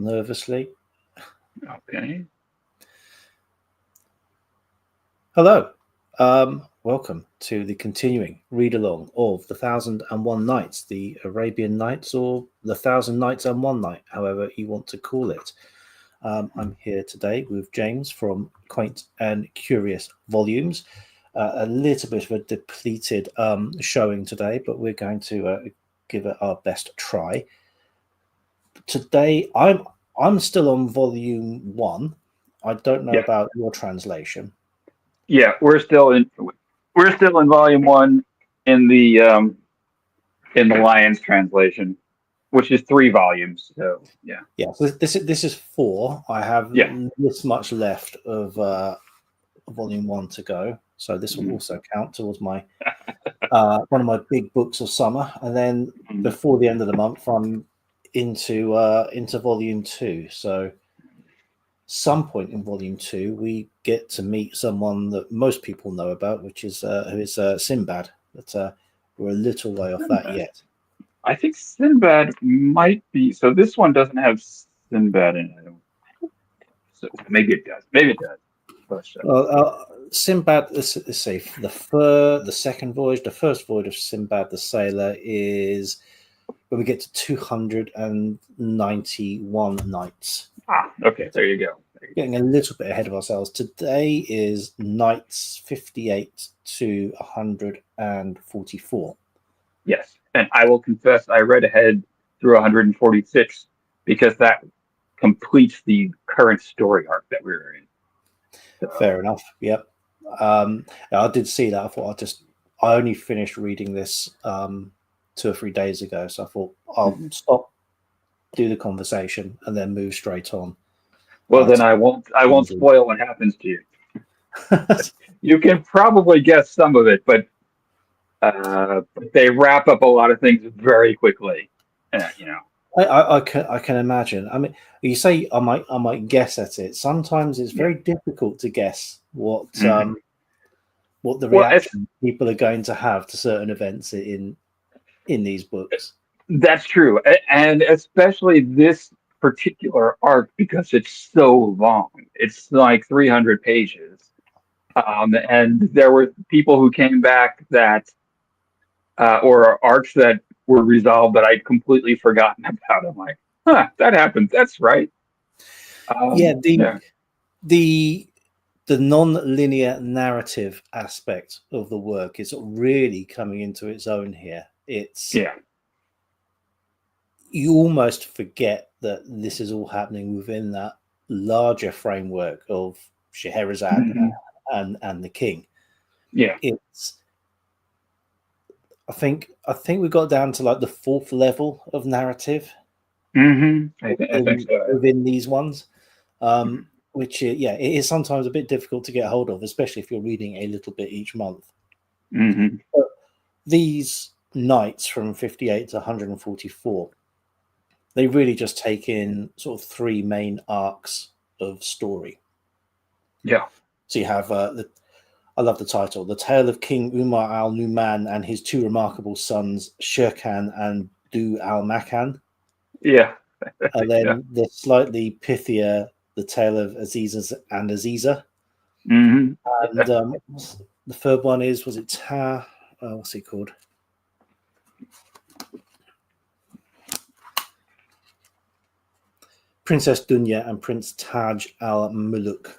nervously. Okay. Hello. Welcome to the continuing read-along of The 1001 Nights, the Arabian Nights, or The 1000 Nights and One Night, however you want to call it. I'm here today with James from Quaint and Curious Volumes. A little bit of a depleted showing today, but we're going to give it our best try. Today, I'm still on volume 1. I don't know about your translation. Yeah, we're still in volume 1 in the Lyons translation, which is 3 volumes. So yeah. So this is 4. I have this much left of volume 1 to go, so this will also count towards my one of my big books of summer. And then before the end of the month, I'm into volume 2. So some point in volume 2, we get to meet someone that most people know about, which is who is Sinbad. But we're a little way off that yet. I think Sinbad might be. So this one doesn't have Sinbad in it. So maybe it does. Maybe it does. Sinbad. Let's see. The second voyage, the first voyage of Sinbad the Sailor is when we get to 291 nights. Okay. There you go. Getting a little bit ahead of ourselves. Today is nights 58 to 144. Yes, and I will confess I read ahead through 146 because that completes the current story arc that we were in. So. Fair enough. Yep. I did see that. I thought I only finished reading this 2 or 3 days ago, so I thought I'll stop, do the conversation, and then move straight on. Well, then I won't spoil what happens to you. You can probably guess some of it, but they wrap up a lot of things very quickly. You know. I can imagine. I mean, you say I might guess at it. Sometimes it's very difficult to guess what the reaction people are going to have to certain events in these books. That's true, and especially this particular arc because it's so long. It's like 300 pages, and there were people who came back that or arcs that were resolved that I'd completely forgotten about. I'm like, that happened. That's right. The non-linear narrative aspect of the work is really coming into its own here. You almost forget that this is all happening within that larger framework of Scheherazade and the king. Yeah, I think we got down to like the 4th level of narrative. I think so. Within these ones, which it is sometimes a bit difficult to get hold of, especially if you're reading a little bit each month. But these nights from 58 to 144, they really just take in sort of 3 main arcs of story. Yeah. So you have I love the title, The Tale of King Umar Al-Numan and his 2 remarkable sons, Shirkan and Du Al-Makan. Yeah. And then the slightly pithier, The Tale of Aziz and Azizah. And the third one was it what's it called? Princess Dunya and Prince Taj Al-Muluk.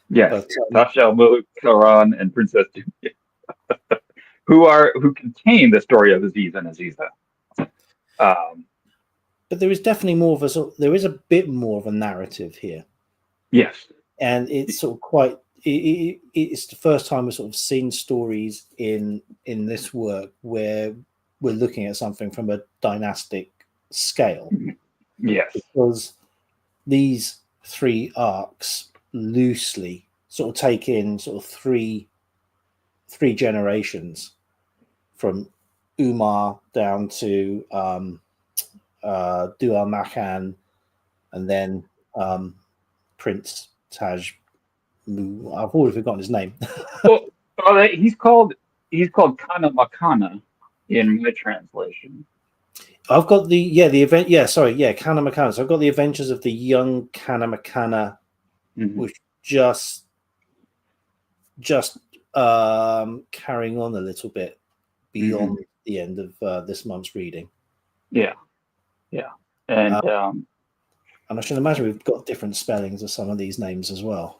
Yes, Taj Al-Muluk, Quran, and Princess Dunya, who contain the story of Aziz and Azizah. But there is definitely there is a bit more of a narrative here. Yes, and it's sort of quite. It's the first time we've sort of seen stories in this work where we're looking at something from a dynastic scale. Yes, because these 3 arcs loosely sort of take in sort of three generations from Umar down to Du Al-Makan, and then Prince Taj. I've already forgotten his name. well, he's called Kana Makana in my translation. I've got the event. Yeah, sorry, Kanamakanna. So I've got the Adventures of the Young Kanamakanna, which just carrying on a little bit beyond the end of this month's reading. Yeah, and I should imagine we've got different spellings of some of these names as well.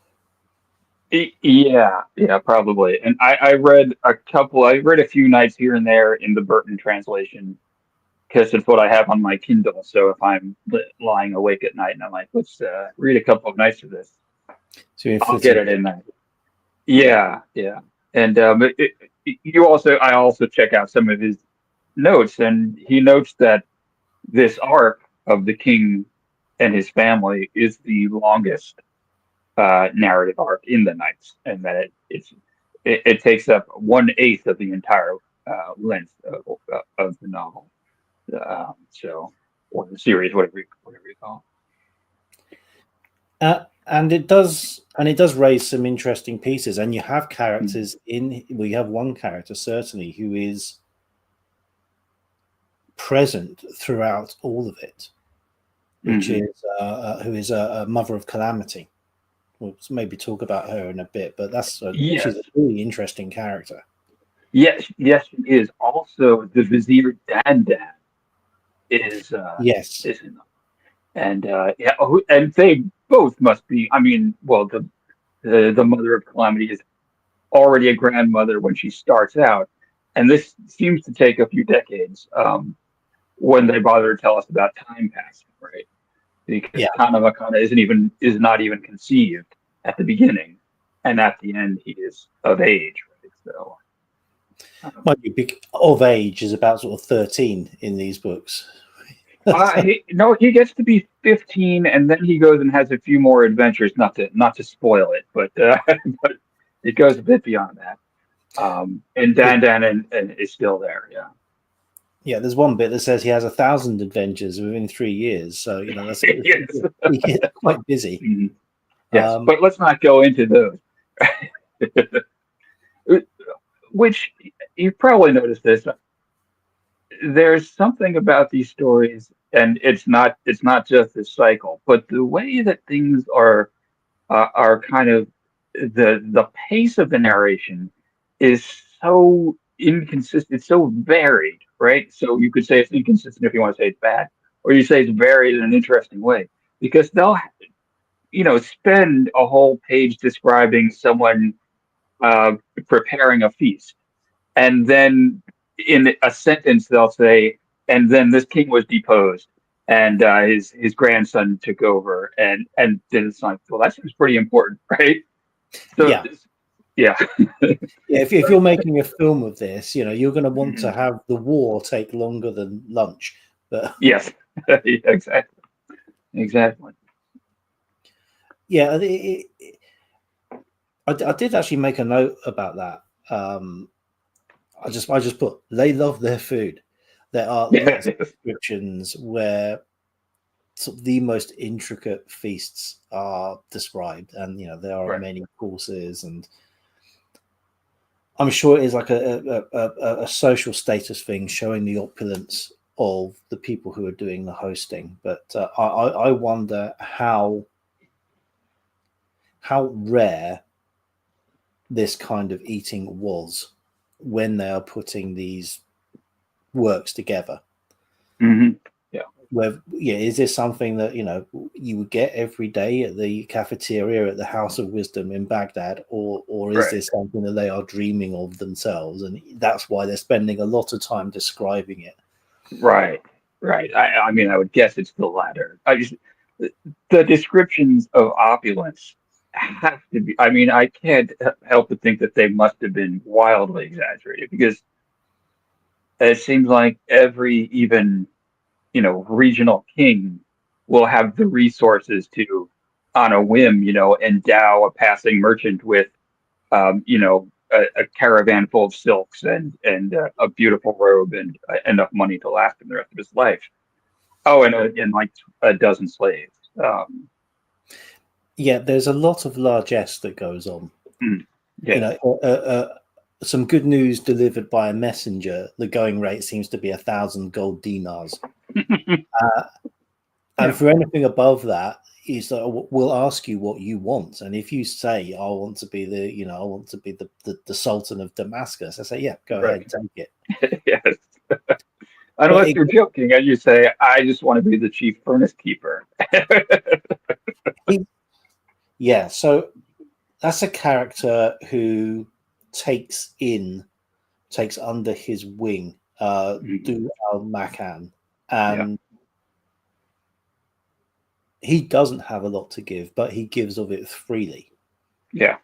Yeah, probably. And I read a couple. I read a few nights here and there in the Burton translation because it's what I have on my Kindle. So if I'm lying awake at night and I'm like, let's read a couple of nights of this, So I'll get it in there. Yeah. And I also check out some of his notes, and he notes that this arc of the king and his family is the longest narrative arc in the Knights, and that it takes up 1/8 of the entire length of the novel. Or the series, whatever you call it. And it does raise some interesting pieces, and you have characters we have one character certainly who is present throughout all of it, which is who is a mother of calamity. We'll maybe talk about her in a bit, but she's a really interesting character. Yes, she is. Also, the Vizier Dandan is yes, is in them. And and they both must be. I mean, well, the mother of calamity is already a grandmother when she starts out, and this seems to take a few decades when they bother to tell us about time passing, right? Because Kanamakanna is not even conceived at the beginning, and at the end he is of age, right? So, of age is about sort of 13 in these books. He gets to be 15, and then he goes and has a few more adventures. Not to spoil it, but but it goes a bit beyond that. And Dan is still there. Yeah. Yeah, there's one bit that says he has 1,000 adventures within 3 years. So that's he gets quite busy. Mm-hmm. Yes, but let's not go into those. Which you've probably noticed this. There's something about these stories, and it's not just this cycle, but the way that things are kind of the pace of the narration is so inconsistent, it's so varied, right? So you could say it's inconsistent if you want to say it's bad, or you say it's varied in an interesting way, because they'll spend a whole page describing someone preparing a feast, and then in a sentence they'll say, and then this king was deposed, and his grandson took over, and then it's like, well, that seems pretty important, right? So yeah. If you're making a film of this, you're going to want to have the war take longer than lunch. But yes, exactly. Yeah, I did actually make a note about that. I just put they love their food. There are lots of descriptions where sort of the most intricate feasts are described, and there are many courses, and I'm sure it is like a social status thing, showing the opulence of the people who are doing the hosting. But I wonder how rare this kind of eating was when they are putting these works together. Is this something that you would get every day at the cafeteria at the House of Wisdom in Baghdad, or is this something that they are dreaming of themselves, and that's why they're spending a lot of time describing it? Right. I mean, I would guess it's the latter. The descriptions of opulence have to be. I mean, I can't help but think that they must have been wildly exaggerated, because it seems like every even regional king will have the resources to, on a whim, endow a passing merchant with, a caravan full of silks and a beautiful robe and enough money to last him the rest of his life. Oh, and like a dozen slaves. There's a lot of largesse that goes on. some good news delivered by a messenger. The going rate seems to be 1,000 gold dinars. And for anything above that, is that we'll ask you what you want, and if you say, "I want to be I want to be the Sultan of Damascus," I say, "Yeah, go ahead, take it." Yes. Unless you're joking and you say, "I just want to be the chief furnace keeper." Yeah, so that's a character who takes under his wing Du Al-Makan, and he doesn't have a lot to give, but he gives of it freely. Yeah.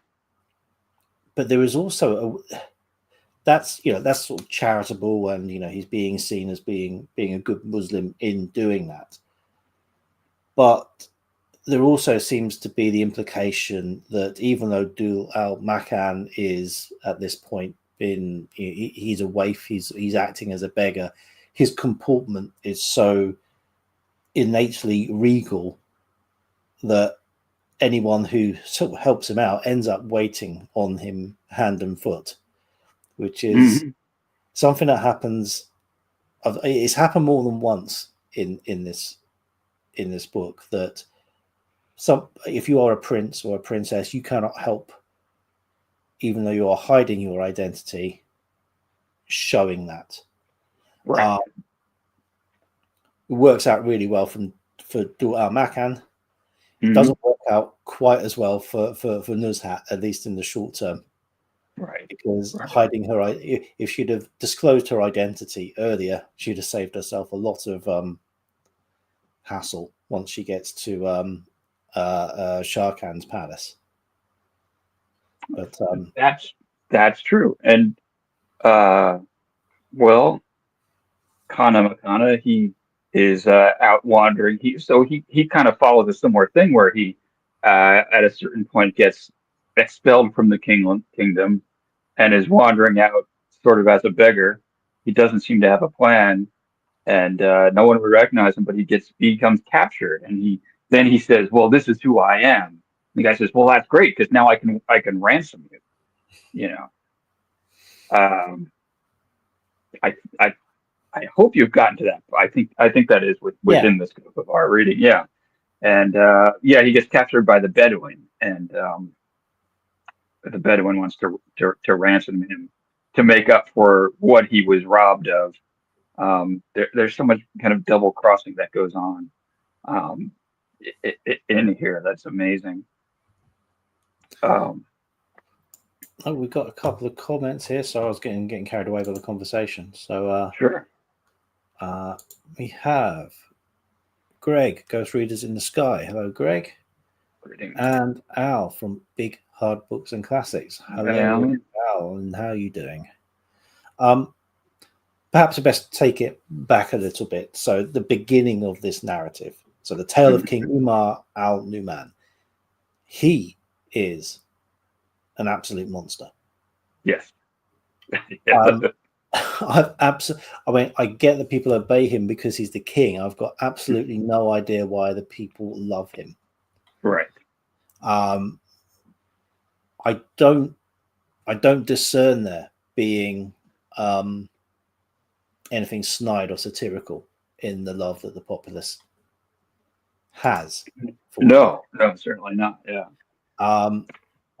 But there is also that's sort of charitable, and he's being seen as being a good Muslim in doing that. But there also seems to be the implication that even though Du Al-Makan is at this point he's a waif, he's acting as a beggar, his comportment is so innately regal that anyone who sort of helps him out ends up waiting on him hand and foot, which is something that happens. It's happened more than once in this book, that if you are a prince or a princess, you cannot help, even though you are hiding your identity, showing that. Right. It works out really well for Du Al-Makan. It doesn't work out quite as well for Nuzhat, at least in the short term. Right. Because hiding her, if she'd have disclosed her identity earlier, she'd have saved herself a lot of hassle once she gets to Shah Khan's palace. But that's true. And well, Kana Makana, he is out wandering. He kind of follows a similar thing where he at a certain point gets expelled from the kingdom and is wandering out sort of as a beggar. He doesn't seem to have a plan, and no one would recognize him. But he becomes captured, and he says, "Well, this is who I am." And the guy says, "Well, that's great, because now I can ransom you." You know, I hope you've gotten to that. I think that is within the scope of our reading. Yeah, and he gets captured by the Bedouin, and the Bedouin wants to ransom him to make up for what he was robbed of. There's so much kind of double crossing that goes on in here. That's amazing. We've got a couple of comments here, so I was getting carried away by the conversation. So sure. We have Greg, Ghost Readers in the Sky. Hello, Greg. Greetings. And Al from Big Hard Books and Classics. Hello, Al, and how are you doing? Perhaps I best take it back a little bit. So the beginning of this narrative. So the tale of King Umar Al-Numan. He is an absolute monster. Yes. I get that people obey him because he's the king. I've got absolutely no idea why the people love him. Right. I don't discern there being anything snide or satirical in the love that the populace has. No, certainly not. Yeah.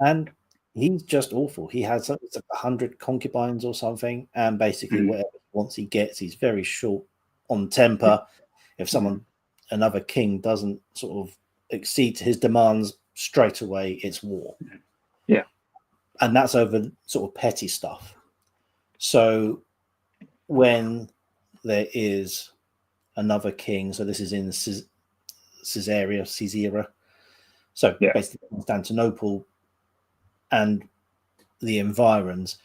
And he's just awful. He has like 100 concubines or something, and basically whatever he wants he gets. He's very short on temper. If another king doesn't sort of accede to his demands, straight away it's war. Yeah. And that's over sort of petty stuff. So when there is another king, so this is in Caesarea, so basically Constantinople and the environs,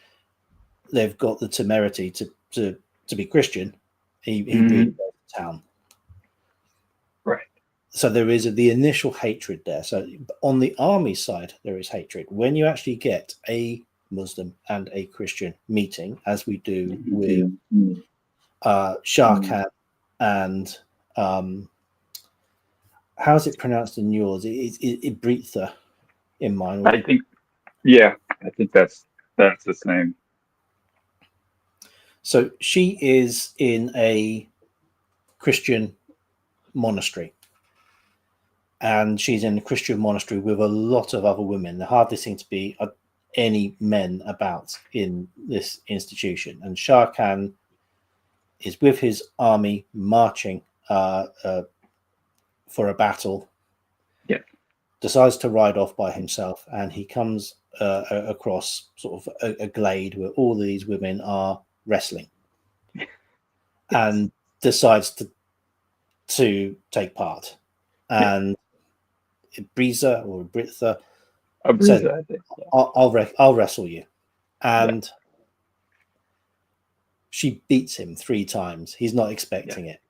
they've got the temerity to be Christian. He really goes to town. Right. So there is the initial hatred there. So on the army side, there is hatred. When you actually get a Muslim and a Christian meeting, as we do with Shah Khan and how is it pronounced in yours? It Britha in mine. I think that's the same. So she is in a Christian monastery, and she's in a Christian monastery with a lot of other women. There hardly seem to be any men about in this institution. And Shah Khan is with his army marching for a battle. Yeah. Decides to ride off by himself, and he comes across sort of a glade where all of these women are wrestling, and decides to take part. And Ibriza or Britha says, Aziza, I think. Yeah. I'll wrestle you. And she beats him 3 times. He's not expecting it.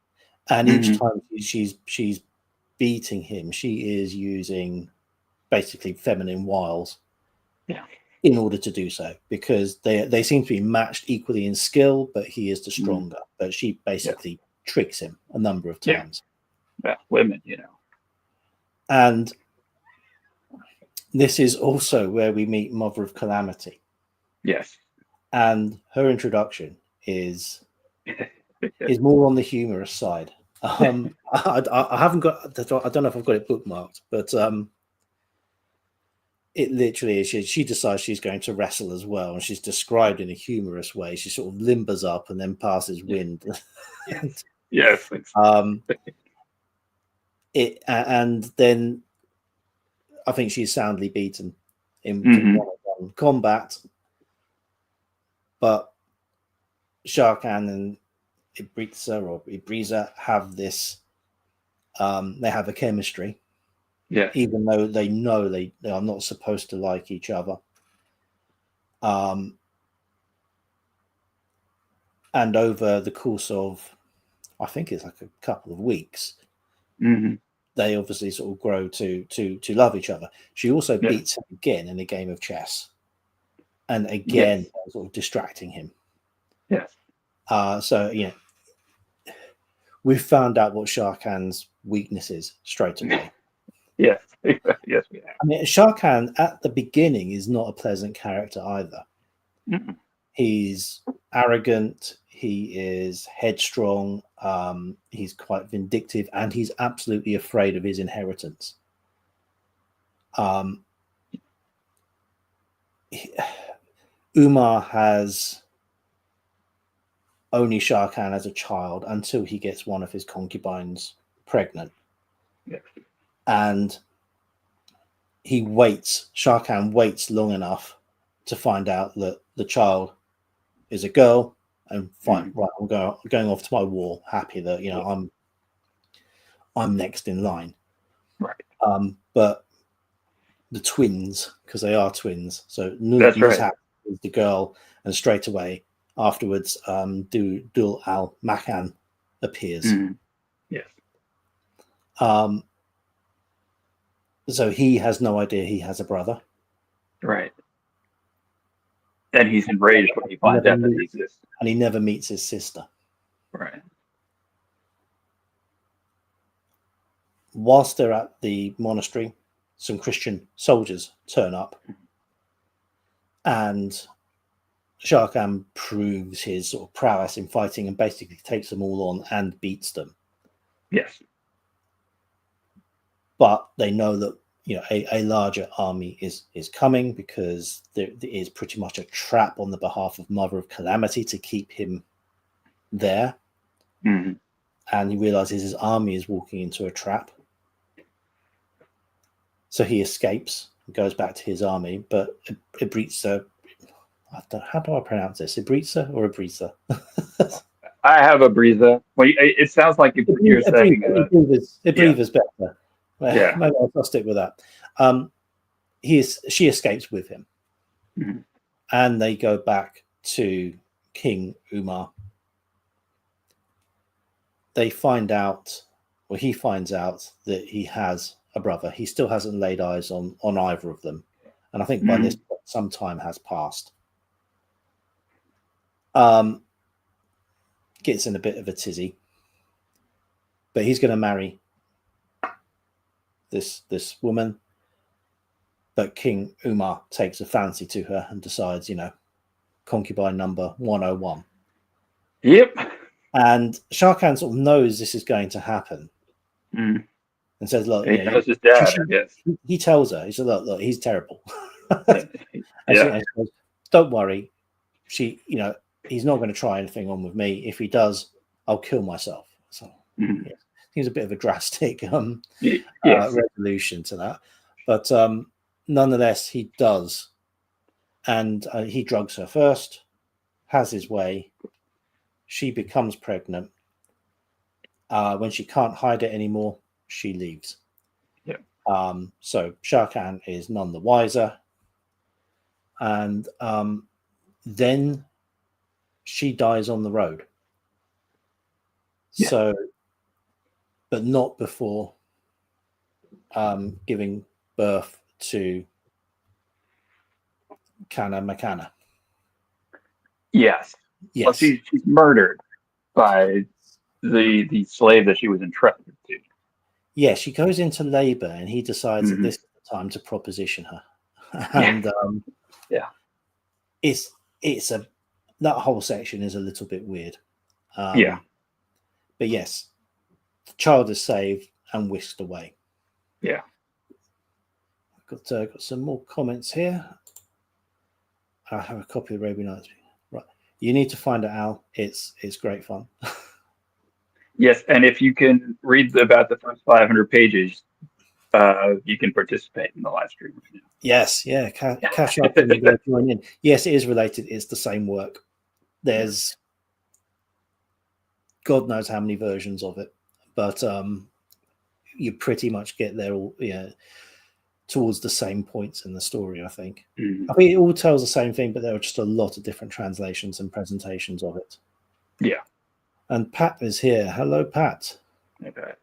And each time she's beating him, she is using basically feminine wiles in order to do so, because they seem to be matched equally in skill, but he is the stronger. But she basically tricks him a number of times. Yeah, women, And this is also where we meet Mother of Calamity. Yes. And her introduction is more on the humorous side. I haven't got, I don't know if I've got it bookmarked, but it literally is. She decides she's going to wrestle as well, and she's described in a humorous way. She sort of limbers up and then passes wind. Yes. And then I think she's soundly beaten in one-on-one combat. But Shah Khan and Ibriza have this. They have a chemistry. Yeah. Even though they know they are not supposed to like each other. And over the course of, I think it's like a couple of weeks, they obviously sort of grow to love each other. She also beats him again in a game of chess, and again sort of distracting him. Yes. So we've found out what Shah Khan's weakness is straight away. Yes. Yes, we have. I mean, Shah Khan at the beginning is not a pleasant character either. He's arrogant. He is headstrong. He's quite vindictive, and he's absolutely afraid of his inheritance. Umar has only Shah Khan as a child until he gets one of his concubines pregnant. Yeah. And Shah Khan waits long enough to find out that the child is a girl, and fine, right, I'm going off to my war, happy that I'm next in line. Right. But the twins, because they are twins, so Nuzhat is the girl, and straight away afterwards, Dul Al-Makan appears. Yes. So he has no idea he has a brother. Right. And he's enraged when he finds out that he exists. And he never meets his sister. Right. Whilst they're at the monastery, some Christian soldiers turn up, and Shah Khan proves his sort of prowess in fighting and basically takes them all on and beats them. Yes. But they know that a larger army is coming, because there is pretty much a trap on the behalf of Mother of Calamity to keep him there. And he realizes his army is walking into a trap. So he escapes and goes back to his army. But Ibriza, how do I pronounce this? Ibriza or Ibriza? I have Aziza. Well, it sounds like you're saying Ibriza's better. Yeah, maybe I'll stick with that. She escapes with him, and they go back to King Umar. He finds out that he has a brother. He still hasn't laid eyes on either of them, and I think by this point, some time has passed. Gets in a bit of a tizzy, but he's going to marry this woman, but King Umar takes a fancy to her and decides, concubine number 101. Yep. And Shah Khan sort of knows this is going to happen Mm. and says, look, He knows his dad, I guess. he tells her, he said, look, he's terrible. And she Yeah. goes, don't worry. He's not going to try anything on with me. If he does, I'll kill myself. So Mm. yeah, seems a bit of a drastic Yes. resolution to that. But nonetheless, he does. And he drugs her first, has his way. She becomes pregnant. When she can't hide it anymore, she leaves. Yeah. So Shah Khan is none the wiser. And then she dies on the road. Yeah. So, but not before giving birth to Kana Makana. Yes. Well, Yes. she's murdered by the slave that she was entrusted to. Yeah, she goes into labor and he decides that Mhm. this is the time to proposition her. Yeah. And Yeah. that whole section is a little bit weird. Yeah. But yes, the child is saved and whisked away. Yeah. Got some more comments here. I have a copy of Arabian Nights. Right, you need to find it, Al. It's great fun. Yes, and if you can read about the first 500 pages, you can participate in the live stream right now. Yes, yeah. Cash up and join in. Yes, it is related. It's the same work. There's God knows how many versions of it, but you pretty much get there all towards the same points in the story. I think. Mm-hmm. I think it all tells the same thing, but there are just a lot of different translations and presentations of it. Yeah. And Pat is here. Hello, Pat. Okay.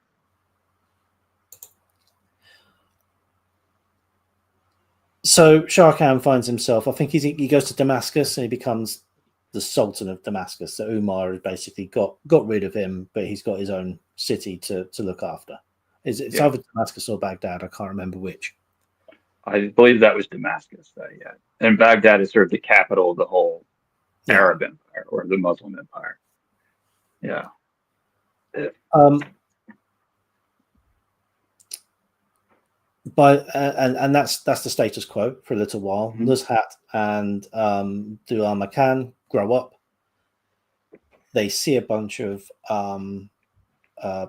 So Shah Khan finds himself, I think he goes to Damascus and he becomes the Sultan of Damascus. So Umar has basically got rid of him, but he's got his own city to look after. It's either Damascus or Baghdad. I can't remember which. I believe that was Damascus. Yeah. And Baghdad is sort of the capital of the whole Arab Empire or the Muslim Empire. Yeah. And that's the status quo for a little while. Mm-hmm. Nuzhat and Dual Makan grow up. They see a bunch of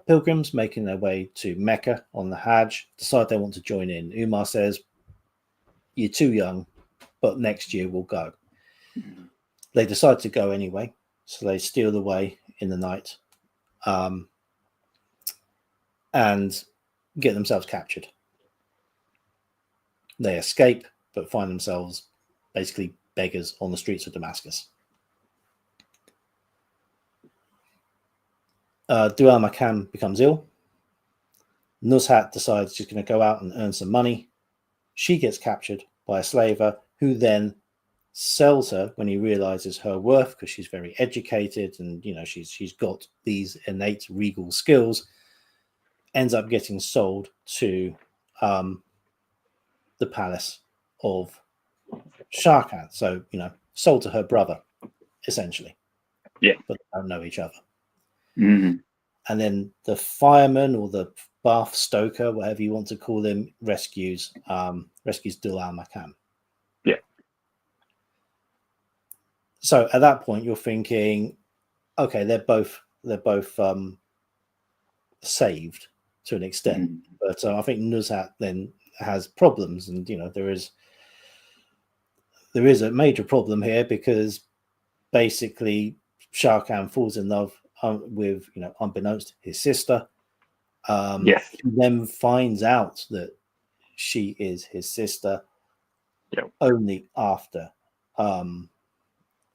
pilgrims making their way to Mecca on the Hajj, decide they want to join in. Umar says, you're too young, but next year we'll go. Mm-hmm. They decide to go anyway, so they steal away in the night and get themselves captured. They escape, but find themselves basically beggars on the streets of Damascus. Dual Makan becomes ill. Nuzhat decides she's going to go out and earn some money. She gets captured by a slaver who then sells her when he realizes her worth because she's very educated and she's got these innate regal skills. Ends up getting sold to the palace of Shah Khan. So sold to her brother essentially. Yeah, but they don't know each other. Mm-hmm. And then the fireman or the bath stoker, whatever you want to call him, rescues Dul al-Makan. Yeah. So at that point, you're thinking, okay, they're both saved to an extent, Mm-hmm. but I think Nuzhat then has problems, and there is a major problem here because basically Shah Khan falls in love with unbeknownst his sister. Yes. He then finds out that she is his sister only after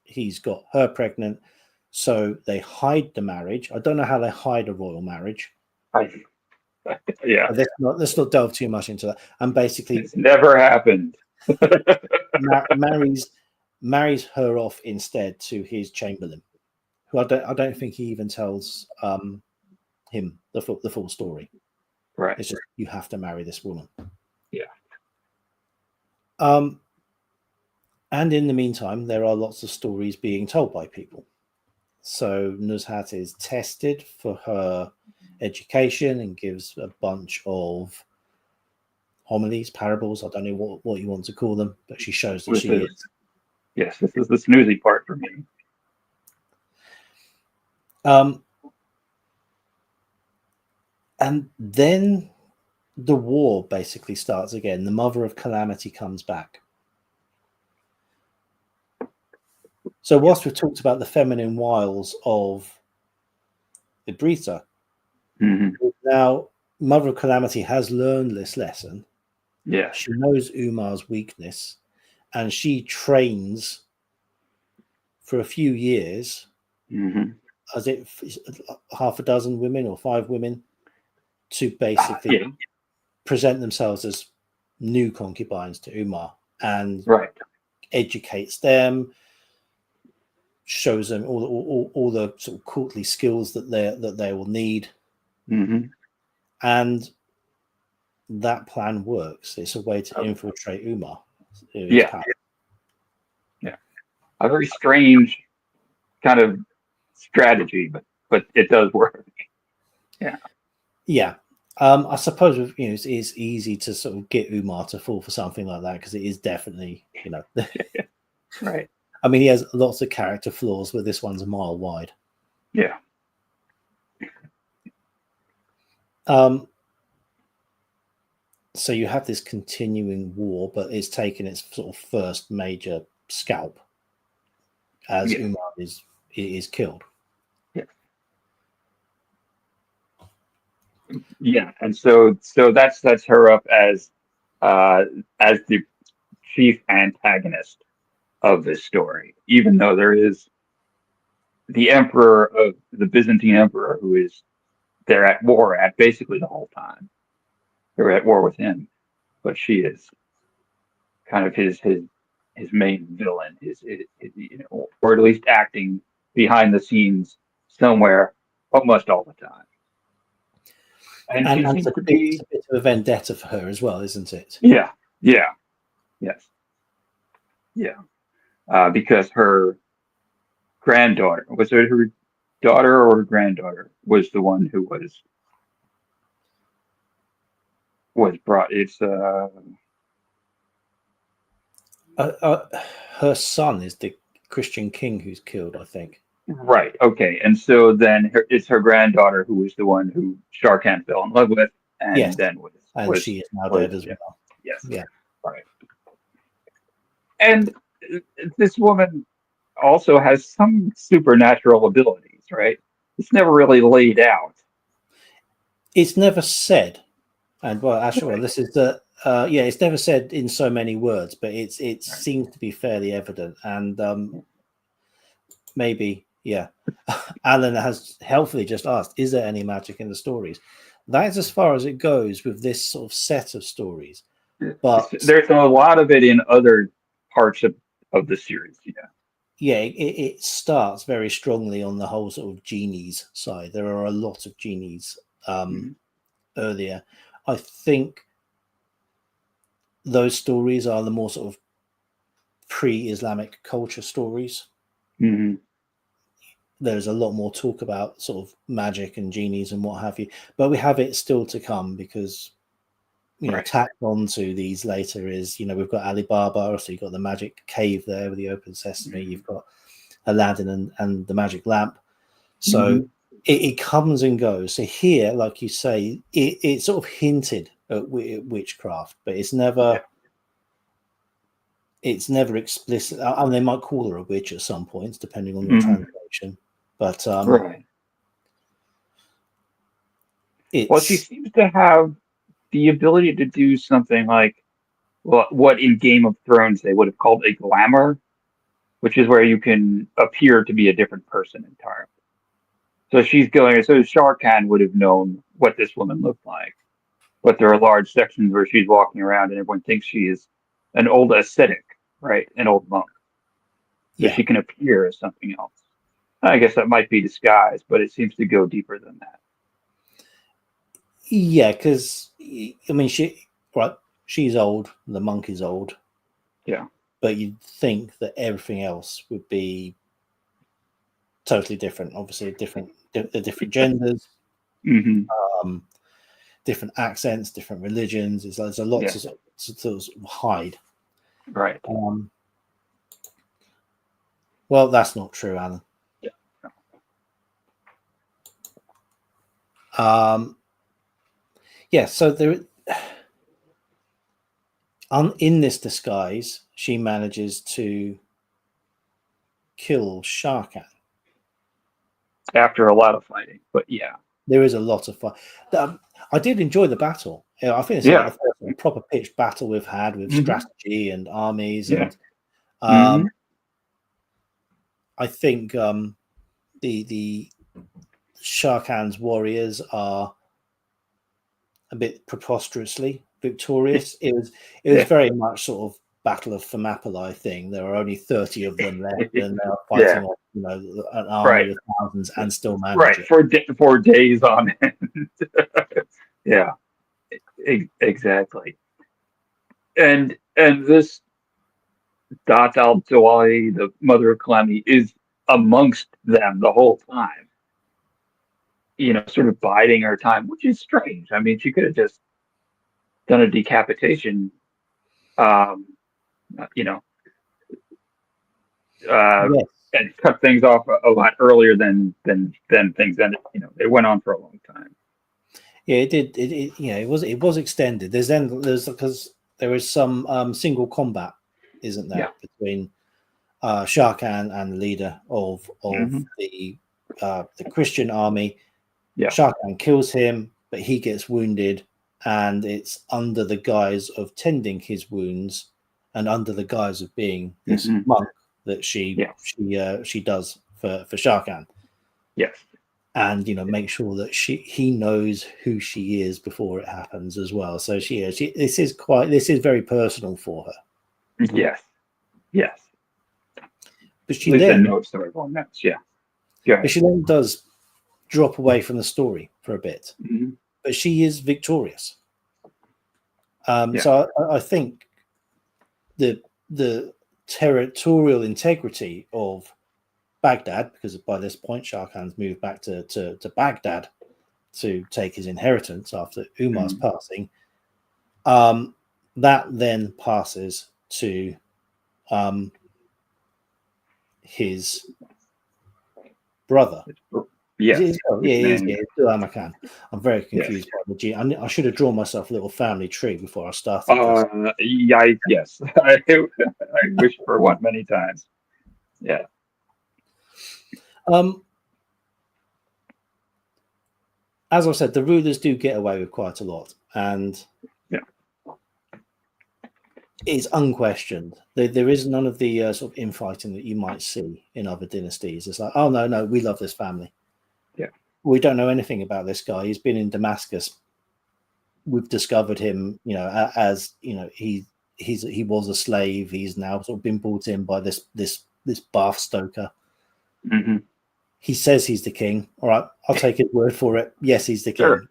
he's got her pregnant. So they hide the marriage. I don't know how they hide a royal marriage. Yeah. Let's not delve too much into that. And basically, it's never happened. marries her off instead to his chamberlain, who I don't think he even tells him the full story. Right. It's just you have to marry this woman. Yeah. And in the meantime, there are lots of stories being told by people. So Nuzhat is tested for her education and gives a bunch of homilies, parables. I don't know what you want to call them, but she shows that she is. Yes, this is the snoozy part for me. And then the war basically starts again. The mother of calamity comes back. So whilst we've talked about the feminine wiles of Ibrita, now Mother of Calamity has learned this lesson. Yes. She knows Umar's weakness, and she trains for a few years. As it half a dozen women or 5 women to basically present themselves as new concubines to Umar, and educates them, shows them all the sort of courtly skills that they will need, and that plan works. It's a way to infiltrate Umar. Yeah, a very strange kind of strategy, but it does work. Yeah. I suppose it's easy to sort of get Umar to fall for something like that, because it is definitely, Right. I mean, he has lots of character flaws, but this one's a mile wide. Yeah. So you have this continuing war, but it's taken its sort of first major scalp as Umar is killed. Yeah, and so that sets her up as the chief antagonist of this story, even though there is the emperor of the Byzantine emperor who is they're at war at basically the whole time. They're at war with him, but she is kind of his main villain, his or at least acting behind the scenes somewhere almost all the time. And she seems to be it's a bit of a vendetta for her as well, isn't it? Yeah. Yes. Yeah. Because her granddaughter, was it her daughter or her granddaughter, was the one who was brought. It's her son is the Christian king who's killed, I think. Right. Okay. And so then it's her granddaughter who was the one who Shah Khan fell in love with, and then she is now dead as well. Yes. Yeah. Right. And this woman also has some supernatural abilities, right? It's never really laid out. It's never said, and well, actually, this is the it's never said in so many words, but it seems to be fairly evident, and maybe Alan has helpfully just asked, is there any magic in the stories? That is as far as it goes with this sort of set of stories, but there's a lot of it in other parts of the series. It starts very strongly on the whole sort of genies side. There are a lot of genies earlier. I think those stories are the more sort of pre-Islamic culture stories. There's a lot more talk about sort of magic and genies and what have you, but we have it still to come, because tacked onto these later is we've got Alibaba, so you've got the magic cave there with the open sesame, you've got Aladdin and the magic lamp, so it comes and goes. So here, like you say, it's sort of hinted at witchcraft, but it's never explicit. I mean, they might call her a witch at some points depending on your translation, but well, she seems to have the ability to do something like what in Game of Thrones they would have called a glamour, which is where you can appear to be a different person entirely. So so Shah Khan would have known what this woman looked like, but there are large sections where she's walking around and everyone thinks she is an old ascetic, right? An old monk. So she can appear as something else. I guess that might be disguise, but it seems to go deeper than that. Yeah, because I mean, she's old, the monk is old. Yeah. But you'd think that everything else would be totally different. Obviously, different genders, Hmm. different accents, different religions. There's a lot to sort of hide. Right. Well, that's not true, Alan. Yeah. So there, in this disguise, she manages to kill Shah Khan. After a lot of fighting, but yeah. There is a lot of fun. I did enjoy the battle. I think it's like the first proper pitched battle we've had with strategy and armies, and I think the Shah Khan's warriors are a bit preposterously victorious. It was very much sort of Battle of Thermopylae thing. There are only 30 of them left, and they're fighting off, an army of thousands, and still manage it. For days on end. Yeah, exactly. And this Dot al-Dawali, the mother of calamity, is amongst them the whole time. Sort of biding her time, which is strange. I mean, she could have just done a decapitation. And cut things off a lot earlier than things ended. It went on for a long time. Yeah, it did. It was extended. There's because there is some single combat, isn't there, between Shah Khan and the leader of the Christian army. Yeah. Shah Khan kills him, but he gets wounded, and it's under the guise of tending his wounds and under the guise of being this monk that she does for Shah Khan. Yes. And make sure that he knows who she is before it happens as well. So this is very personal for her. Yes. But she then knows the romance. Yeah. But she then does drop away from the story for a bit. But she is victorious. So I think the territorial integrity of Baghdad, because by this point Shah Khan's moved back to Baghdad to take his inheritance after Umar's passing, that then passes to his brother. Al-Numan. I'm very confused by the G. I should have drawn myself a little family tree before I started this. Yes. I wish for one many times. Yeah. As I said, the rulers do get away with quite a lot, and it's unquestioned. There is none of the sort of infighting that you might see in other dynasties. It's like, oh no, we love this family. Yeah, we don't know anything about this guy. He's been in Damascus. We've discovered him, as he was a slave. He's now sort of been brought in by this bath stoker. He says he's the king. All right, I'll take his word for it. Yes, he's the king.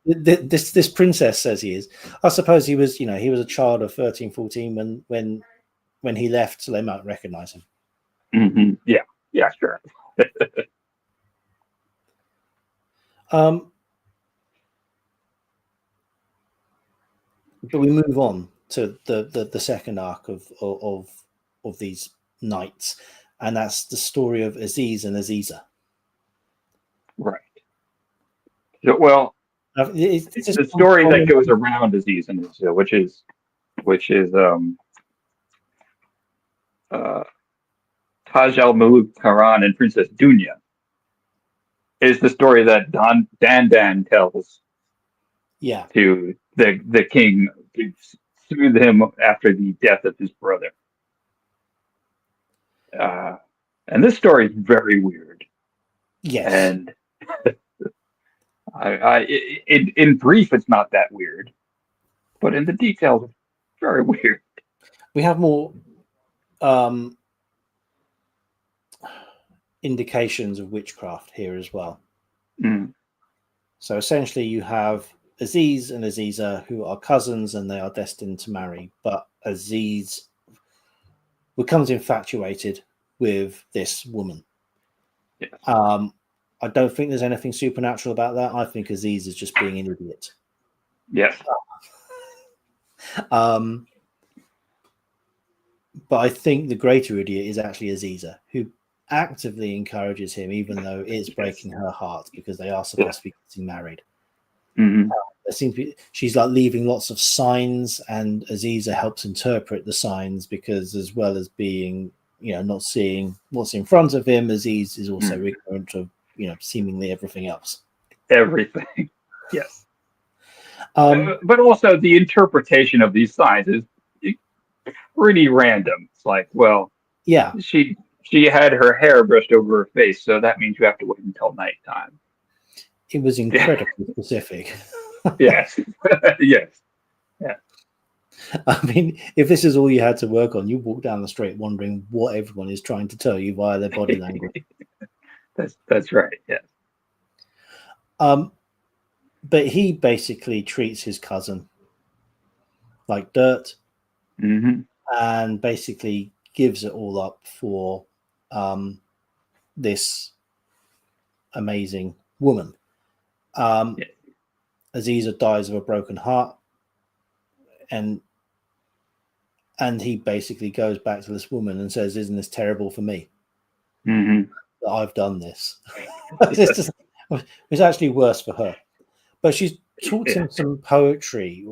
This princess says he is. I suppose he was a child of 13, 14 when he left, so they might recognize him. Yeah, sure. But we move on to the second arc of these knights, and that's the story of Aziz and Azizah. Right. Well, it's the story that goes around Aziz and Azizah, which is Taj al-Muluk Karan and Princess Dunya, is the story that Dan tells to the king to soothe him after the death of his brother. And this story is very weird. Yes. And in brief, it's not that weird, but in the details, it's very weird. We have more indications of witchcraft here as well. So essentially you have Aziz and Azizah, who are cousins, and they are destined to marry, but Aziz becomes infatuated with this woman, Yes. I don't think there's anything supernatural about that. I think Aziz is just being an idiot. Yes. But I think the greater idiot is actually Azizah, who actively encourages him, even though it's breaking her heart, because they are supposed to be getting married. Mm-hmm. There seems to be, she's like leaving lots of signs, and Azizah helps interpret the signs, because as well as being, not seeing what's in front of him, Aziz is also ignorant of, seemingly everything else. Everything. Yes. Um, But also the interpretation of these signs is pretty random. It's like, well, yeah, she had her hair brushed over her face, so that means you have to wait until nighttime. it was incredibly specific. Yes. Yes. Yeah. I mean, if this is all you had to work on, you walk down the street wondering what everyone is trying to tell you via their body language. That's right. Yes. But he basically treats his cousin like dirt, Mm-hmm. and basically gives it all up for this amazing woman. Yes. Azizah dies of a broken heart, and he basically goes back to this woman and says, "Isn't this terrible for me Mm-hmm. that I've done this?" It's actually worse for her. But she's taught him some poetry.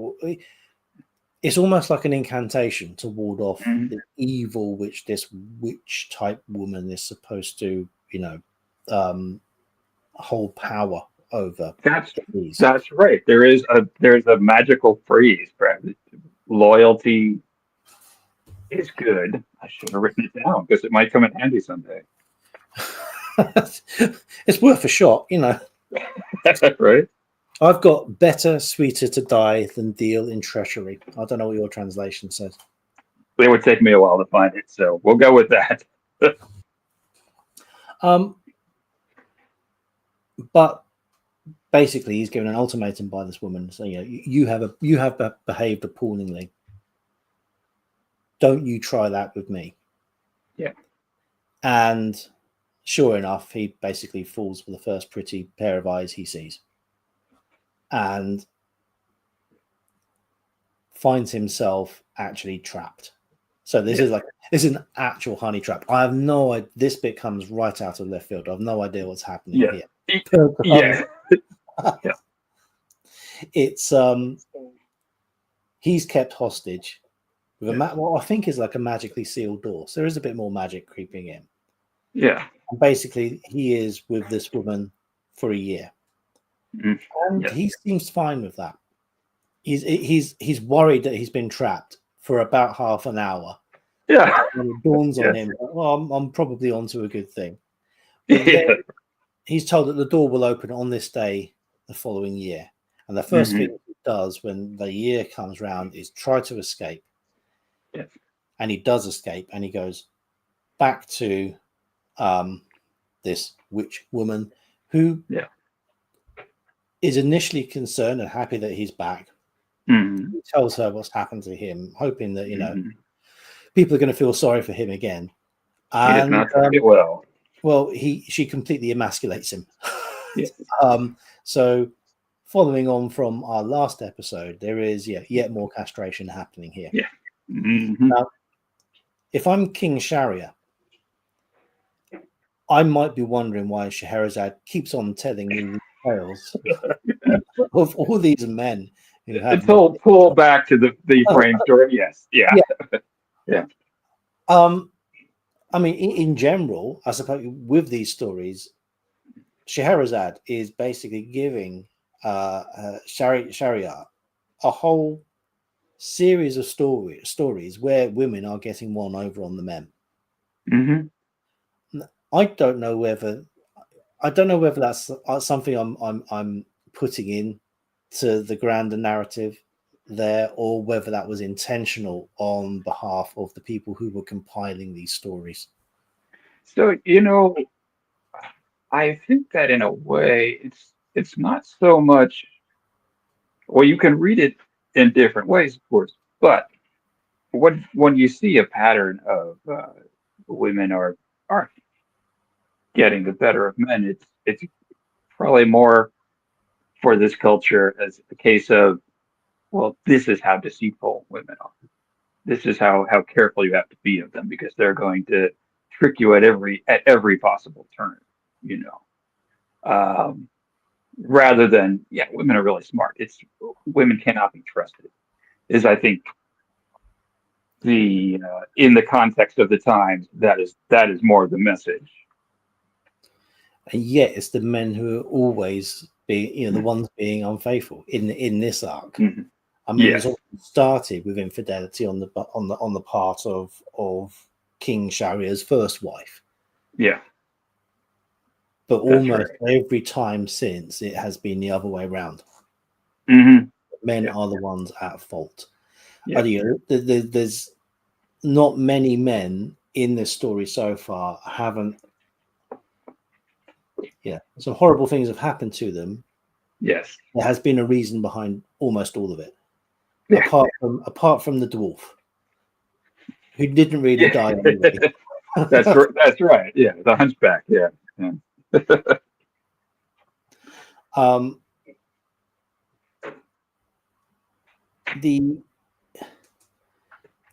It's almost like an incantation to ward off the evil which this witch type woman is supposed to, hold power over. That's right. There's a magical phrase, Brad. Loyalty is good. I should have written it down because it might come in handy someday. It's worth a shot, Right? I've got better, sweeter to die than deal in treachery. I don't know what your translation says. It would take me a while to find it, so we'll go with that. But basically, he's given an ultimatum by this woman. So, you have behaved appallingly. Don't you try that with me? Yeah. And sure enough, he basically falls for the first pretty pair of eyes he sees, and finds himself actually trapped. So this is an actual honey trap. I have no idea. This bit comes right out of left field. I have no idea what's happening here. Yeah. Yeah. It's he's kept hostage with what I think is like a magically sealed door. So there is a bit more magic creeping in. Yeah. And basically, he is with this woman for a year, and he seems fine with that. He's worried that he's been trapped for about half an hour. Yeah. And it dawns on him, well, I'm probably onto a good thing. But then he's told that the door will open on this day the following year. And the first thing he does when the year comes round is try to escape. Yes. And he does escape, and he goes back to this witch woman who is initially concerned and happy that he's back. Mm-hmm. He tells her what's happened to him, hoping that, people are going to feel sorry for him again. And, he does not take it well. Well, she completely emasculates him. Yes. So following on from our last episode, there is yet more castration happening here. Yeah. Mm-hmm. Now, if I'm King Sharia, I might be wondering why Scheherazade keeps on telling me these tales of all these men who have pull back to the frame story. Yes. Yeah. Yeah. I mean, in general, I suppose with these stories, Scheherazade is basically giving Sharia a whole series of stories where women are getting one over on the men. Mm-hmm. I don't know whether that's something I'm putting in to the grander narrative there, or whether that was intentional on behalf of the people who were compiling these stories. So, I think that in a way it's not so much, well, you can read it in different ways, of course, but when you see a pattern of women are getting the better of men. It's probably more for this culture as a case of, well, this is how deceitful women are. This is how careful you have to be of them because they're going to trick you at every possible turn, you know. Rather than, yeah, women are really smart. It's women cannot be trusted. Is I think the in the context of the times that is more the message. And yet it's the men who are always being, the ones being unfaithful in this arc. Mm-hmm. I mean, Yes. it's all started with infidelity on the part of King Shariah's first wife. Yeah. But almost every time since, it has been the other way around. Mm-hmm. Men are the ones at fault. Yeah. There's not many men in this story so far haven't. Yeah, some horrible things have happened to them. Yes. There has been a reason behind almost all of it, Yeah. apart from the dwarf, who didn't really die anyway. That's right. Yeah, the hunchback. Yeah.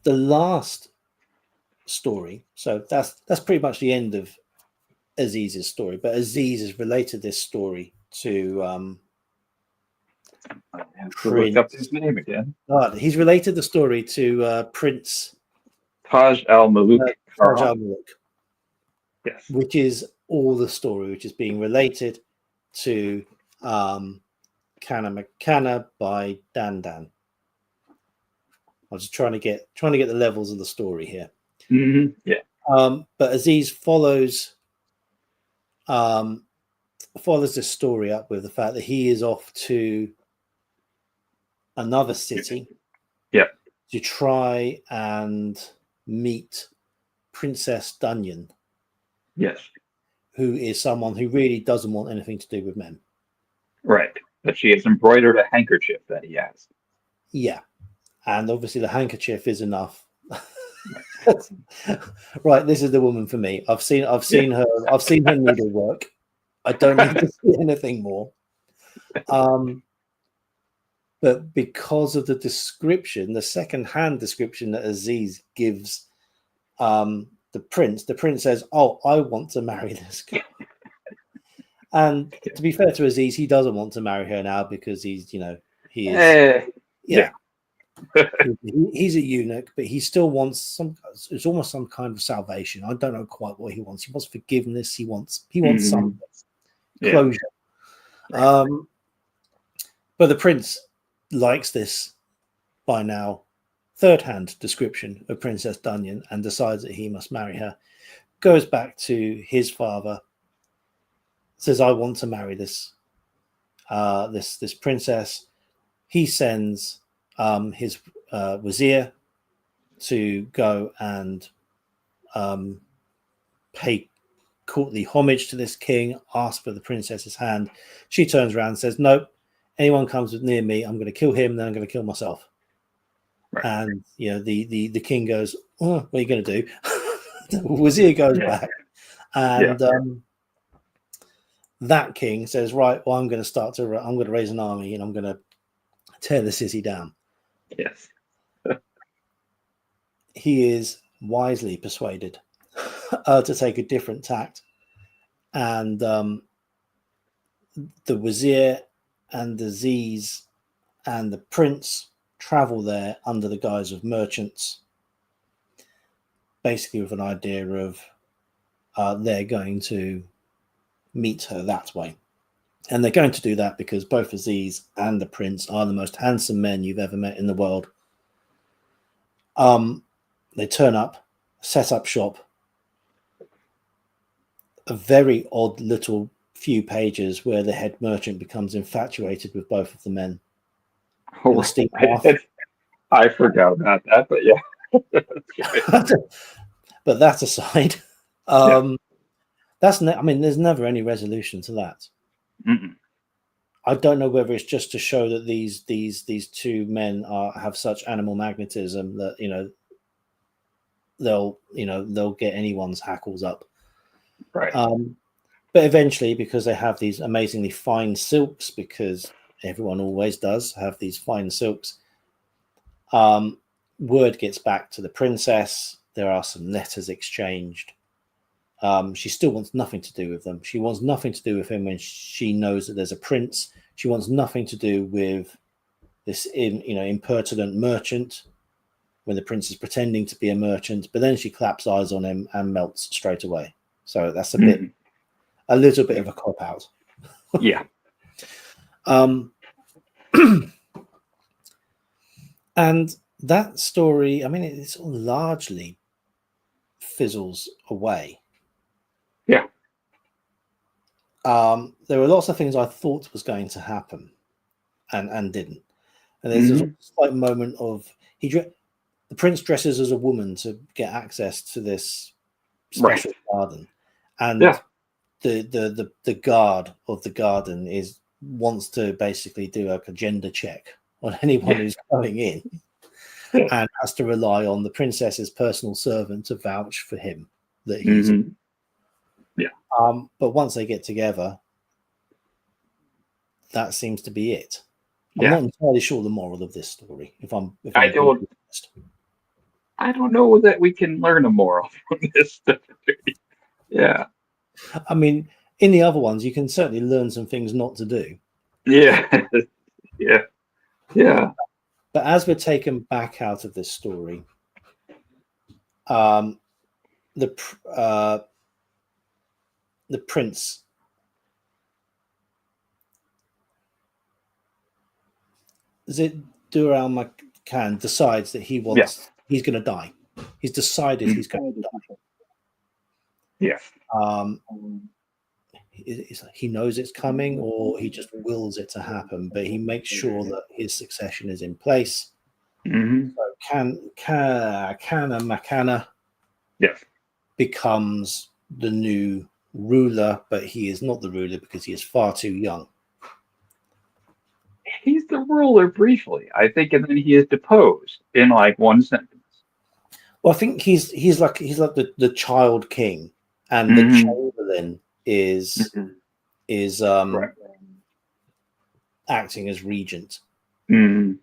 The last story, so that's pretty much the end of Aziz's story, but Aziz has related this story to I have to look up his name again. He's related the story to Prince Taj Al-Muluk. Taj Al-Muluk. Yes. Which is all the story, which is being related to Kana Makana by Dan Dan. I was trying to get the levels of the story here. Mm-hmm. Yeah. But Aziz follows this story up with the fact that he is off to another city. Yeah. To try and meet Princess Dunya. Yes. Who is someone who really doesn't want anything to do with men. Right. But she has embroidered a handkerchief that he has. Yeah. And obviously the handkerchief is enough. Right, this is the woman for me. I've seen her needlework. I don't need to see anything more. But because of the description, the second-hand description that Aziz gives the prince says, "Oh, I want to marry this girl." And to be fair to Aziz, he doesn't want to marry her now because he's, he is, yeah. He's a eunuch, but he still wants it's almost some kind of salvation. I don't know quite what he wants. He wants forgiveness. He wants some closure. Right. But the prince likes this by now third-hand description of Princess Dunya and decides that he must marry her. Goes back to his father, says, "I want to marry this princess." He sends his wazir to go and pay courtly homage to this king, ask for the princess's hand. She turns around and says, "Nope, anyone comes near me, I'm going to kill him, then I'm going to kill myself." Right. And the king goes, "Oh, what are you going to do?" The wazir goes back, and that king says, "Right, well, I'm going to raise an army, and I'm going to tear the city down." Yes. He is wisely persuaded to take a different tact, and the wazir and the Aziz and the prince travel there under the guise of merchants, basically with an idea of they're going to meet her that way. And they're going to do that because both Aziz and the prince are the most handsome men you've ever met in the world. They turn up, set up shop. A very odd little few pages where the head merchant becomes infatuated with both of the men. Oh, I forgot about that, but yeah. But that aside, there's never any resolution to that. Mm-mm. I don't know whether it's just to show that these two men have such animal magnetism that they'll get anyone's hackles up. Right. But eventually, because they have these amazingly fine silks, because everyone always does have these fine silks, word gets back to the princess. There are some letters exchanged. She still wants nothing to do with them. She wants nothing to do with him when she knows that there's a prince. She wants nothing to do with this impertinent merchant when the prince is pretending to be a merchant. But then she claps eyes on him and melts straight away. So that's a little bit of a cop out. Yeah. And that story, I mean, it sort of largely fizzles away. Yeah. There were lots of things I thought was going to happen and didn't. And there's a slight moment of the prince dresses as a woman to get access to this special garden, and the guard of the garden wants to basically do a gender check on anyone who's going in, and has to rely on the princess's personal servant to vouch for him that he's. But once they get together, that seems to be it. I'm not entirely sure the moral of this story. I don't know that we can learn a moral from this story. Yeah. I mean, in the other ones, you can certainly learn some things not to do. Yeah. Yeah. But as we're taken back out of this story, the prince Dur-al-Makan decides that he's going to die. He's decided he's going to die. Yes. He knows it's coming, or he just wills it to happen, but he makes sure that his succession is in place. So Kanna Makanna becomes the new ruler, but he is not the ruler because he is far too young. He's the ruler briefly, I think, and then he is deposed in like one sentence. Well, I think he's like the child king, and the chamberlain is acting as regent. And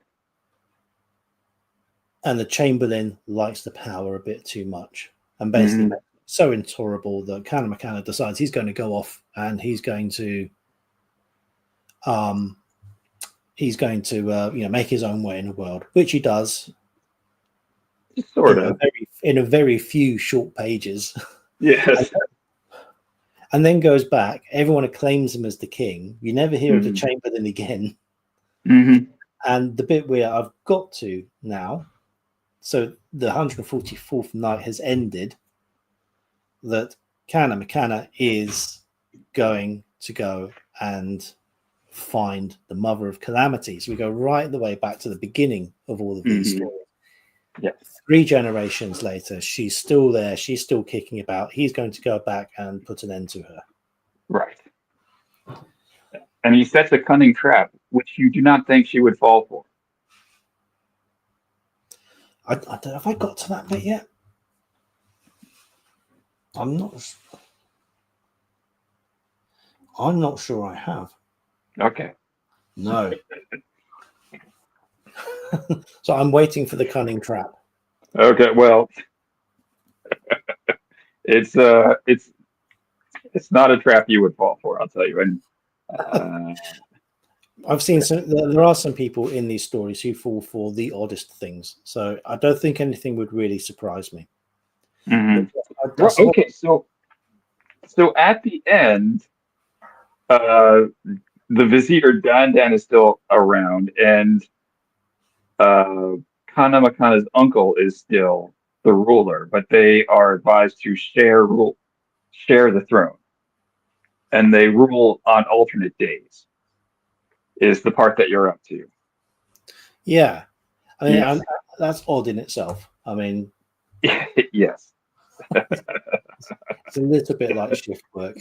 the chamberlain likes the power a bit too much, and basically so intolerable that Kanna Makanna decides he's going to go off and he's going to make his own way in the world, which he does. Sort of. In a very few short pages. Yes. And then goes back. Everyone acclaims him as the king. You never hear of the chamberlain again. And the bit where I've got to now, so the 144th night has ended, that Kanna Makanna is going to go and find the mother of calamity. So we go right the way back to the beginning of all of these stories. Yes. 3 generations later, she's still there. She's still kicking about. He's going to go back and put an end to her. Right. And he sets a cunning trap, which you do not think she would fall for. I don't know if I got to that bit yet. I'm not sure I have. Okay. No. So I'm waiting for the cunning trap. Okay, well, it's not a trap you would fall for, I'll tell you. And I've seen there are some people in these stories who fall for the oddest things, so I don't think anything would really surprise me. Okay, so at the end, the vizier Dandan is still around, and Kanna Makanna's uncle is still the ruler, but they are advised to share the throne, and they rule on alternate days. Is the part that you're up to? Yeah, I mean that's odd in itself. I mean, yes, it's a little bit like shift work.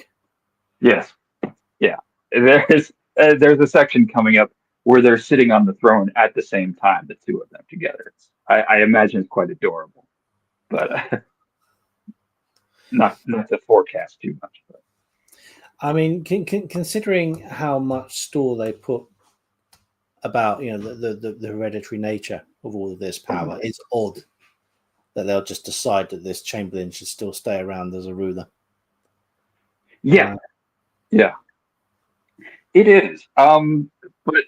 Yes, yeah. There's a section coming up where they're sitting on the throne at the same time, the two of them together. I imagine it's quite adorable, but not to forecast too much. I mean, considering how much store they put about the hereditary nature of all of this power, it's odd that they'll just decide that this Chamberlain should still stay around as a ruler. Yeah, yeah, it is. But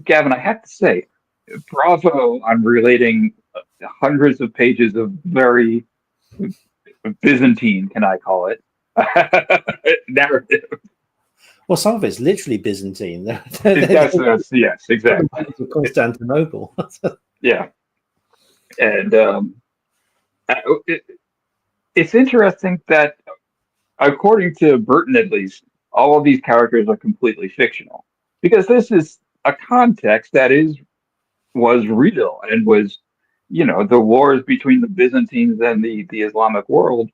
Gavin, I have to say, bravo on relating hundreds of pages of very Byzantine, can I call it, narrative. Well, some of it's literally Byzantine. That's yes, exactly. Constantinople. Yeah, and it, it's interesting that according to Burton, at least, all of these characters are completely fictional because this is a context that was real and was, the wars between the Byzantines and the Islamic world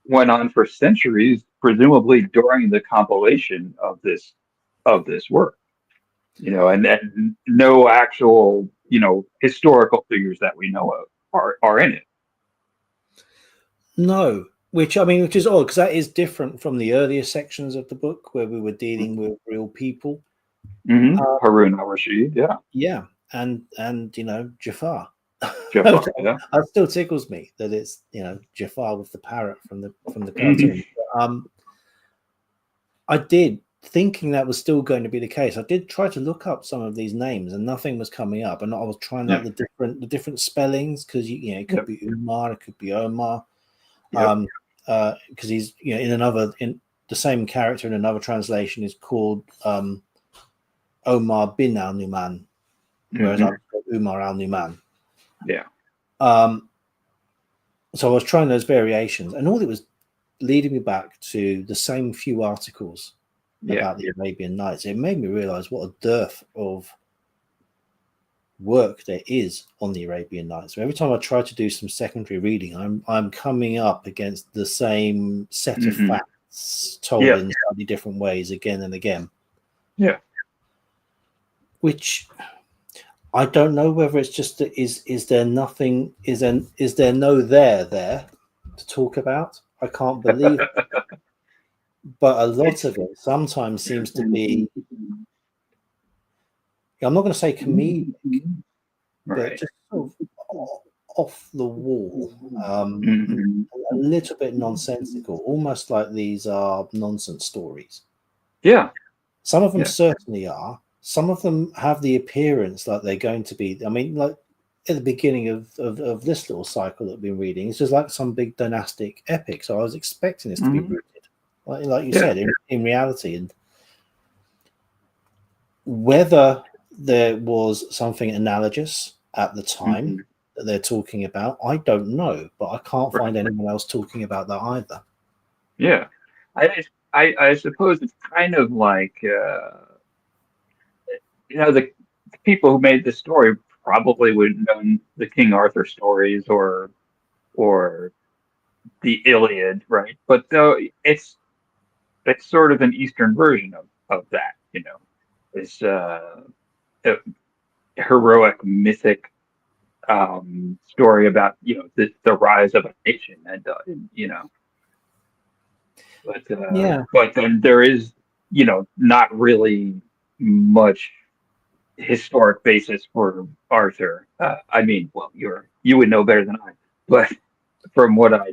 went on for centuries, presumably during the compilation of this work. And no actual, historical figures that we know of are in it. No, which is odd because that is different from the earlier sections of the book where we were dealing with real people. Mm-hmm. Harun al-Rashid, yeah, Yeah, and Jafar. Jafar, yeah. That still tickles me that it's Jafar with the parrot from the Mm-hmm. cartoon. I did thinking that was still going to be the case. I did try to look up some of these names and nothing was coming up, and I was trying out the different spellings because it could be Umar, it could be Omar. Because he's in the same character in another translation is called Omar bin Al-Numan, whereas I've got Umar Al-Numan. Yeah. So I was trying those variations, and all it was leading me back to the same few articles about the Arabian Nights. It made me realize what a dearth of work there is on the Arabian Nights. So every time I try to do some secondary reading, I'm coming up against the same set of facts told in slightly different ways again and again. Yeah. Which I don't know whether it's just that is there no there to talk about? I can't believe it. But a lot of it sometimes seems to be, I'm not going to say comedic, but just sort of off the wall, a little bit nonsensical, almost like these are nonsense stories. Yeah. Some of them certainly are. Some of them have the appearance like they're going to be. I mean, like at the beginning of this little cycle that we've been reading, it's just like some big dynastic epic. So I was expecting this to be rooted, like you said, in reality. And whether there was something analogous at the time that they're talking about, I don't know, but I can't find anyone else talking about that either. Yeah, I suppose it's kind of like the people who made this story probably would have known the King Arthur stories or the Iliad, right? But though it's sort of an Eastern version of that, it's a heroic mythic story about the rise of a nation, and but then there is not really much historic basis for Arthur. I mean, well, you would know better than I, but from what I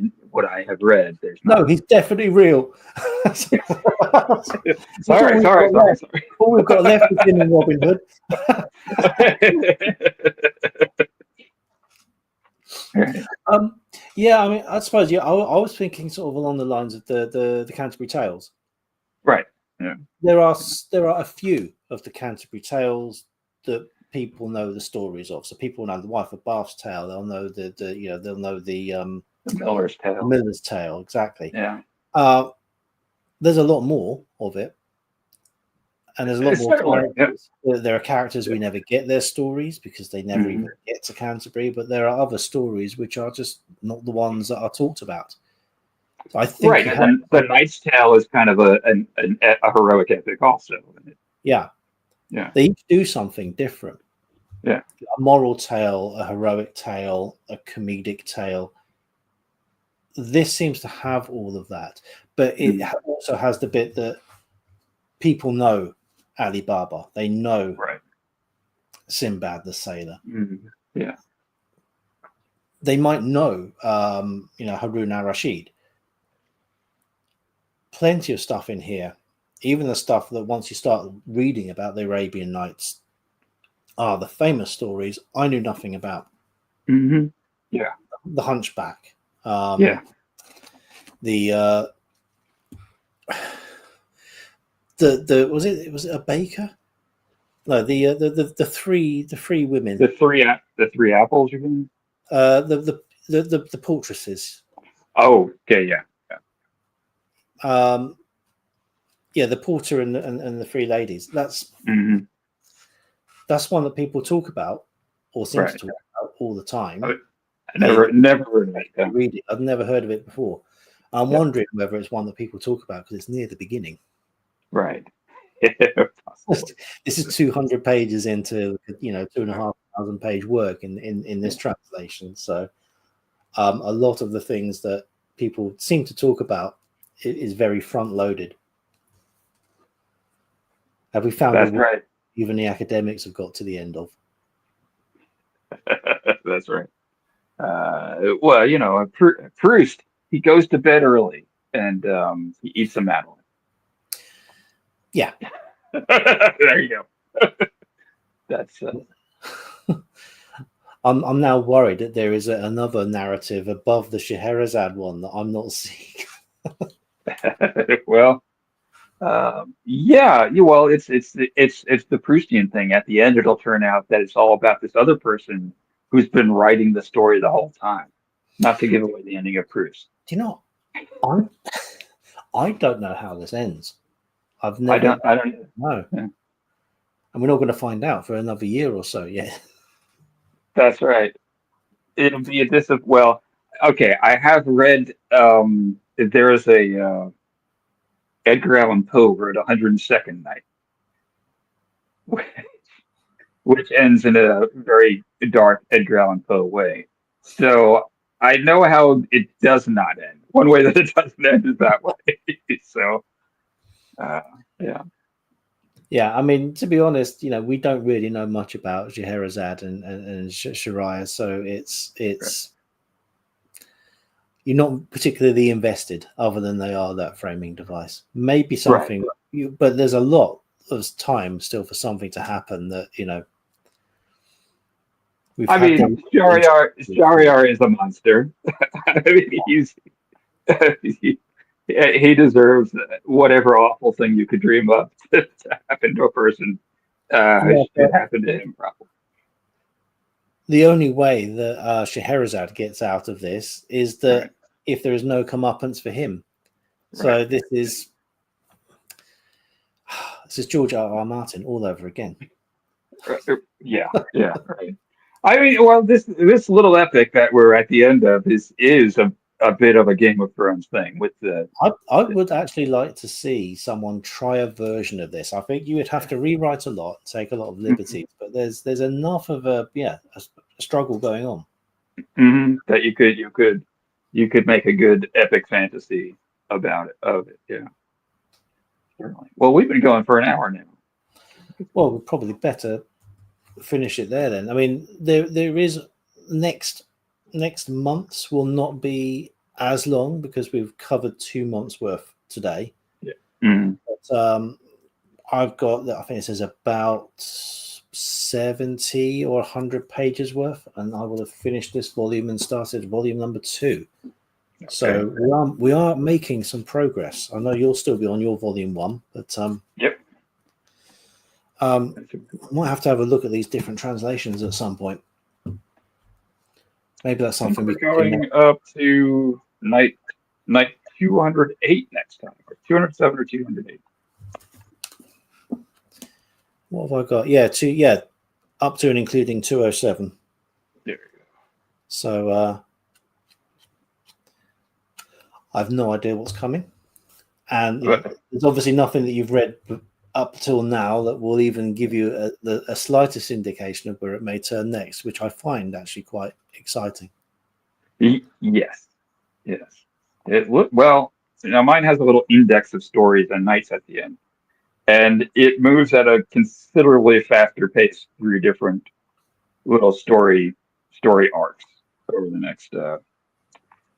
have read, there's not. No, he's definitely real. Sorry. All we've got left is him and Robin Hood. I mean, I suppose I was thinking sort of along the lines of the Canterbury Tales. Right. Yeah. There are a few of the Canterbury Tales that people know the stories of. So people know the Wife of Bath's tale. They'll know they'll know the Miller's Tale. Miller's Tale, exactly. Yeah. There's a lot more of it, and there's a lot more characters. Yeah. There are characters we never get their stories because they never even get to Canterbury. But there are other stories which are just not the ones that are talked about. So I think and the Knight's Tale is kind of a heroic epic also. Yeah. They each do something different. Yeah. A moral tale, a heroic tale, a comedic tale. This seems to have all of that, but it also has the bit that people know Alibaba. They know Right. Sinbad the Sailor. Yeah. They might know, Harun al-Rashid. Plenty of stuff in here, even the stuff that once you start reading about the Arabian Nights are the famous stories I knew nothing about. Yeah. The Hunchback. Yeah. The was it a baker? No, the three women. The three apples, you mean? The portresses. Oh, okay, yeah. The porter and the three ladies. That's one that people talk about or seem to talk about all the time. I never heard of it. Read it. I've never heard of it before. I'm wondering whether it's one that people talk about because it's near the beginning. Right. This is 200 pages into 2,500 page work in this translation. So a lot of the things that people seem to talk about is very front loaded. Have we found That's right? Even the academics have got to the end of. That's right. Well, Proust, he goes to bed early and he eats a Madeleine. Yeah. There you go. That's. I'm now worried that there is another narrative above the Scheherazade one that I'm not seeing. Well, yeah. Well, it's the Proustian thing. At the end, it'll turn out that it's all about this other person who's been writing the story the whole time. Not to give away the ending of Proust. Do you know? I don't know how this ends. I've never. I don't know. Yeah. And we're not going to find out for another year or so yet. That's right. It'll be well, okay. I have read. There is a Edgar Allan Poe wrote 102nd Night, which ends in a very dark Edgar Allan Poe way. So I know how it does not end. One way that it doesn't end is that way. So, yeah. Yeah, I mean, to be honest, we don't really know much about Scheherazade and Shariah, so it's right. You're not particularly invested, other than they are that framing device. Maybe something, right. But there's a lot of time still for something to happen that Shariar is a monster. I mean, he deserves whatever awful thing you could dream up to happen to a person. Should happen to him, probably. The only way that Scheherazade gets out of this is that if there is no comeuppance for him. So this is George R.R. Martin all over again. Yeah, right. I mean, well, this little epic that we're at the end of is a bit of a Game of Thrones thing with the. I would actually like to see someone try a version of this. I think you would have to rewrite a lot, take a lot of liberties, but there's enough of a struggle going on that you could make a good epic fantasy of it. Yeah. Certainly. Well, we've been going for an hour now. Well, we'd probably better finish it there then. I mean, there is next months will not be as long because we've covered 2 months worth today. Yeah. But I've got, I think it says about 70 or 100 pages worth, and I will have finished this volume and started volume number 2. Okay. So we are making some progress. I know you'll still be on your volume 1, but yep. Might have to have a look at these different translations at some point. Maybe that's something we're going up to night 208 next time, or 207 or 208. What have I got? Up to and including 207. There you go. So I have no idea what's coming, and there's obviously nothing that you've read up till now that will even give you a slightest indication of where it may turn next, which I find actually quite exciting. Yes. It well, Now mine has a little index of stories and nights at the end, and it moves at a considerably faster pace through different little story arcs over the next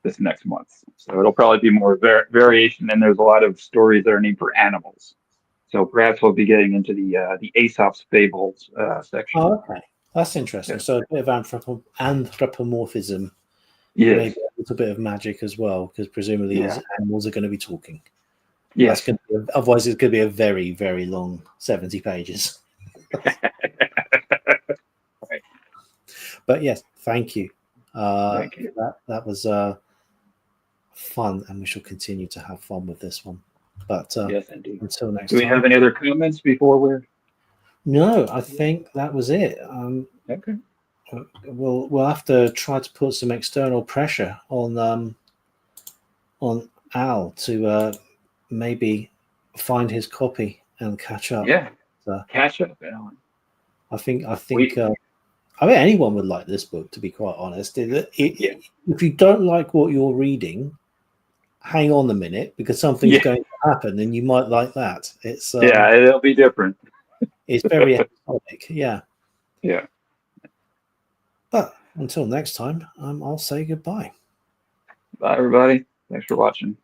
this next month. So it'll probably be more variation, and there's a lot of stories that are named for animals. So perhaps we'll be getting into the Aesop's fables section. Oh, okay, that's interesting. Yeah. So a bit of anthropomorphism, Yes. maybe a little bit of magic as well, because presumably these animals are going to be talking. Yes. That's going to be, otherwise it's going to be a very, very long 70 pages. Right. But yes, thank you. Thank you. That was fun, and we shall continue to have fun with this one. But Yes, indeed. until next Do we time. have any other comments before we're? No, I think that was it. Okay. We'll have to try to put some external pressure on Al to maybe find his copy and catch up. Yeah. Catch up, Alan. I think I mean, anyone would like this book, to be quite honest. If you don't like what you're reading, hang on a minute, because something's going to happen, and you might like that. It's it'll be different. It's very episodic, yeah. Yeah. But until next time, I'll say goodbye. Bye, everybody. Thanks for watching.